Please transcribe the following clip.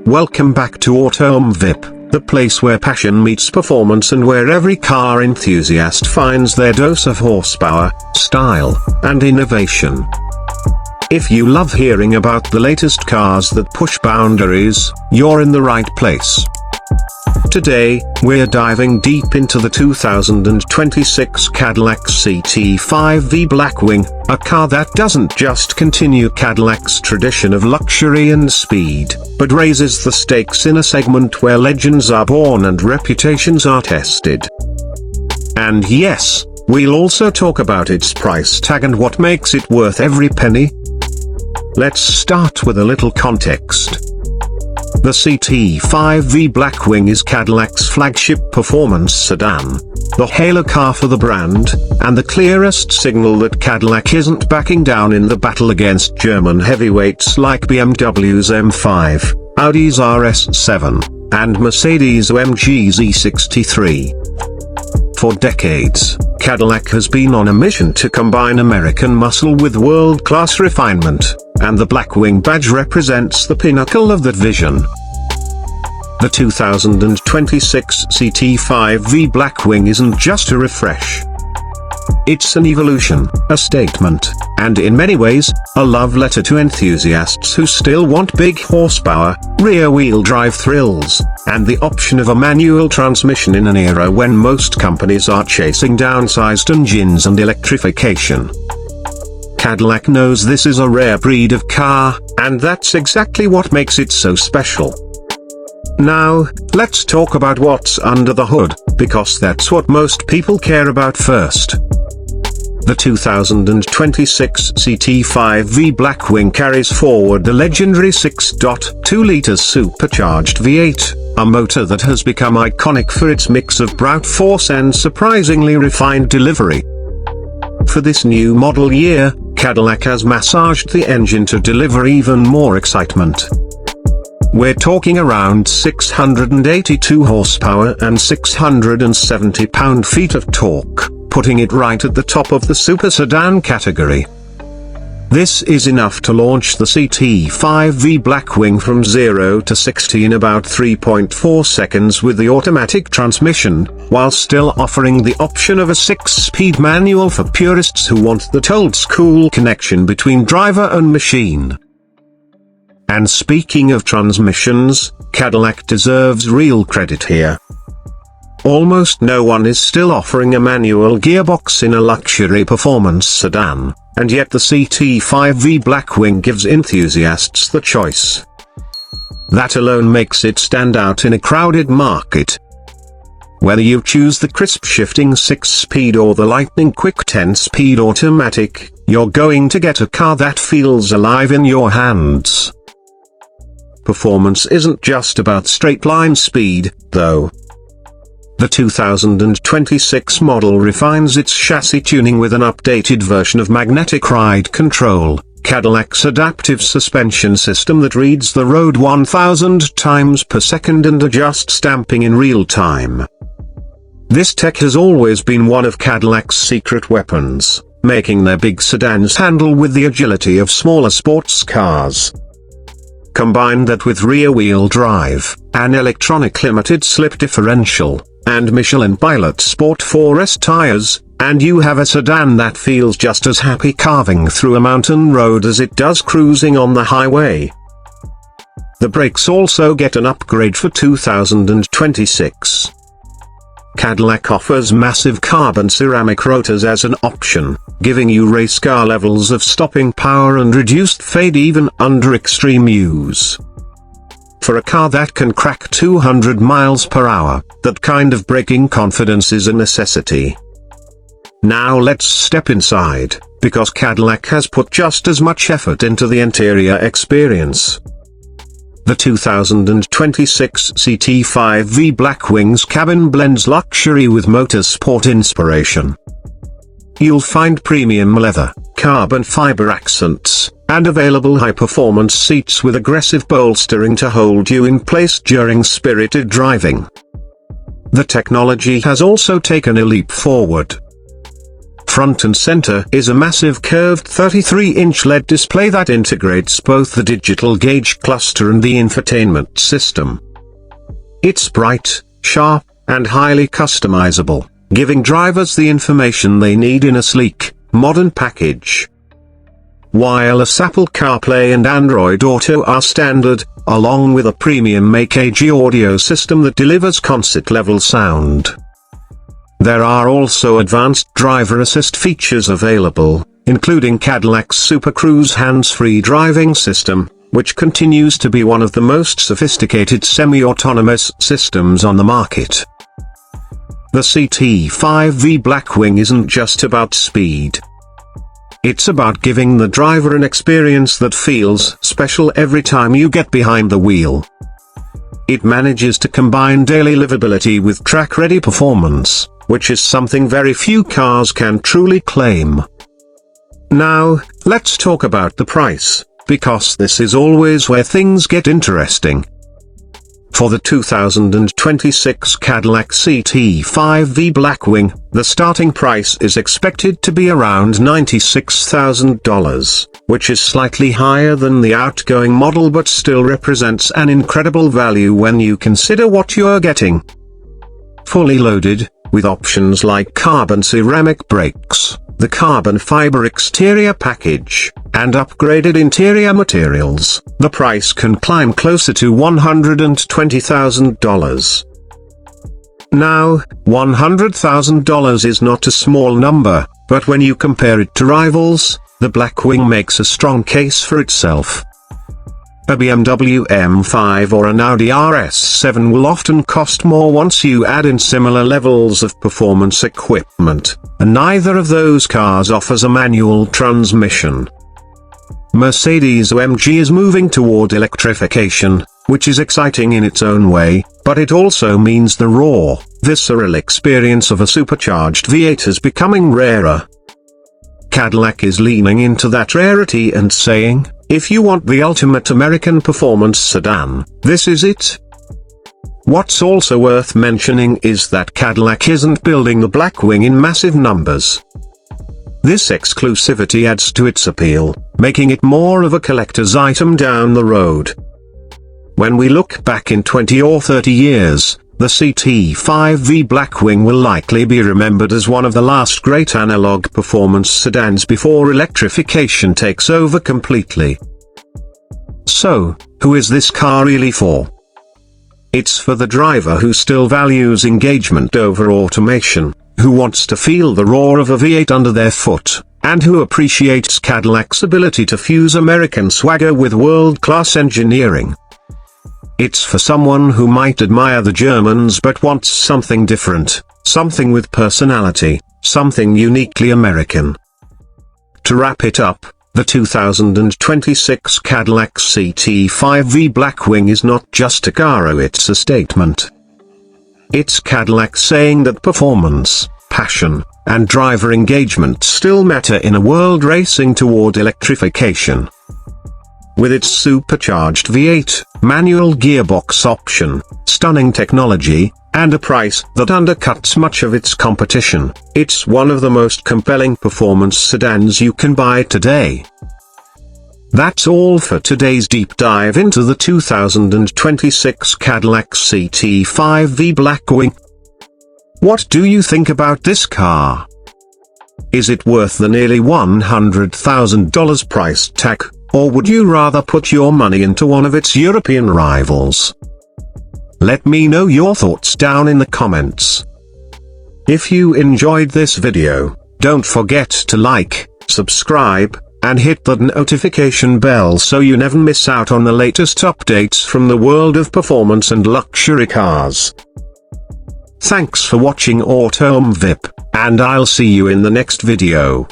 Welcome back to Auto VIP, the place where passion meets performance and where every car enthusiast finds their dose of horsepower, style, and innovation. If you love hearing about the latest cars that push boundaries, you're in the right place. Today, we're diving deep into the 2026 Cadillac CT5 V Blackwing, a car that doesn't just continue Cadillac's tradition of luxury and speed, but raises the stakes in a segment where legends are born and reputations are tested. And yes, we'll also talk about its price tag and what makes it worth every penny. Let's start with a little context. The CT5 V Blackwing is Cadillac's flagship performance sedan, the halo car for the brand, and the clearest signal that Cadillac isn't backing down in the battle against German heavyweights like BMW's M5, Audi's RS7, and Mercedes-AMG's E63. For decades, Cadillac has been on a mission to combine American muscle with world-class refinement, and the Blackwing badge represents the pinnacle of that vision. The 2026 CT5 V Blackwing isn't just a refresh. It's an evolution, a statement, and in many ways, a love letter to enthusiasts who still want big horsepower, rear-wheel drive thrills, and the option of a manual transmission in an era when most companies are chasing downsized engines and electrification. Cadillac knows this is a rare breed of car, and that's exactly what makes it so special. Now, let's talk about what's under the hood, because that's what most people care about first. The 2026 CT5 V Blackwing carries forward the legendary 6.2-litre supercharged V8, a motor that has become iconic for its mix of brute force and surprisingly refined delivery. For this new model year, Cadillac has massaged the engine to deliver even more excitement. We're talking around 682 horsepower and 670 pound-feet of torque, putting it right at the top of the super sedan category. This is enough to launch the CT5 V Blackwing from 0 to 60 in about 3.4 seconds with the automatic transmission, while still offering the option of a 6-speed manual for purists who want that old-school connection between driver and machine. And speaking of transmissions, Cadillac deserves real credit here. Almost no one is still offering a manual gearbox in a luxury performance sedan, and yet the CT5 V Blackwing gives enthusiasts the choice. That alone makes it stand out in a crowded market. Whether you choose the crisp shifting 6-speed or the lightning-quick 10-speed automatic, you're going to get a car that feels alive in your hands. Performance isn't just about straight-line speed, though. The 2026 model refines its chassis tuning with an updated version of magnetic ride control, Cadillac's adaptive suspension system that reads the road 1,000 times per second and adjusts damping in real time. This tech has always been one of Cadillac's secret weapons, making their big sedans handle with the agility of smaller sports cars. Combine that with rear-wheel drive, an electronic limited slip differential, and Michelin Pilot Sport 4S tires, and you have a sedan that feels just as happy carving through a mountain road as it does cruising on the highway. The brakes also get an upgrade for 2026. Cadillac offers massive carbon ceramic rotors as an option, giving you race car levels of stopping power and reduced fade even under extreme use. For a car that can crack 200 miles per hour, that kind of braking confidence is a necessity. Now let's step inside, because Cadillac has put just as much effort into the interior experience. The 2026 CT5 V Blackwing's cabin blends luxury with motorsport inspiration. You'll find premium leather, carbon fiber accents, and available high-performance seats with aggressive bolstering to hold you in place during spirited driving. The technology has also taken a leap forward. front and center is a massive curved 33-inch LED display that integrates both the digital gauge cluster and the infotainment system. It's bright, sharp, and highly customizable, giving drivers the information they need in a sleek, modern package. Wireless Apple CarPlay and Android Auto are standard, along with a premium AKG audio system that delivers concert-level sound. There are also advanced driver assist features available, including Cadillac's Super Cruise hands-free driving system, which continues to be one of the most sophisticated semi-autonomous systems on the market. The CT5 V Blackwing isn't just about speed. It's about giving the driver an experience that feels special every time you get behind the wheel. It manages to combine daily livability with track-ready performance, which is something very few cars can truly claim. Now, let's talk about the price, because this is always where things get interesting. For the 2026 Cadillac CT5 V Blackwing, the starting price is expected to be around $96,000, which is slightly higher than the outgoing model but still represents an incredible value when you consider what you're getting. Fully loaded, with options like carbon ceramic brakes, the carbon fiber exterior package, and upgraded interior materials, the price can climb closer to $120,000. Now, $100,000 is not a small number, but when you compare it to rivals, the Blackwing makes a strong case for itself. A BMW M5 or an Audi RS7 will often cost more once you add in similar levels of performance equipment, and neither of those cars offers a manual transmission. Mercedes-AMG is moving toward electrification, which is exciting in its own way, but it also means the raw, visceral experience of a supercharged V8 is becoming rarer. Cadillac is leaning into that rarity and saying, if you want the ultimate American performance sedan, this is it. What's also worth mentioning is that Cadillac isn't building the Blackwing in massive numbers. This exclusivity adds to its appeal, making it more of a collector's item down the road. When we look back in 20 or 30 years, the CT5 V Blackwing will likely be remembered as one of the last great analog performance sedans before electrification takes over completely. So, who is this car really for? It's for the driver who still values engagement over automation, who wants to feel the roar of a V8 under their foot, and who appreciates Cadillac's ability to fuse American swagger with world-class engineering. It's for someone who might admire the Germans but wants something different, something with personality, something uniquely American. To wrap it up, the 2026 Cadillac CT5 V Blackwing is not just a car, it's a statement. It's Cadillac saying that performance, passion, and driver engagement still matter in a world racing toward electrification. With its supercharged V8, manual gearbox option, stunning technology, and a price that undercuts much of its competition, it's one of the most compelling performance sedans you can buy today. That's all for today's deep dive into the 2026 Cadillac CT5 V Blackwing. What do you think about this car? Is it worth the nearly $100,000 price tag, or would you rather put your money into one of its European rivals? Let me know your thoughts down in the comments. If you enjoyed this video, don't forget to like, subscribe, and hit the notification bell so you never miss out on the latest updates from the world of performance and luxury cars. Thanks for watching AutoMVip, and I'll see you in the next video.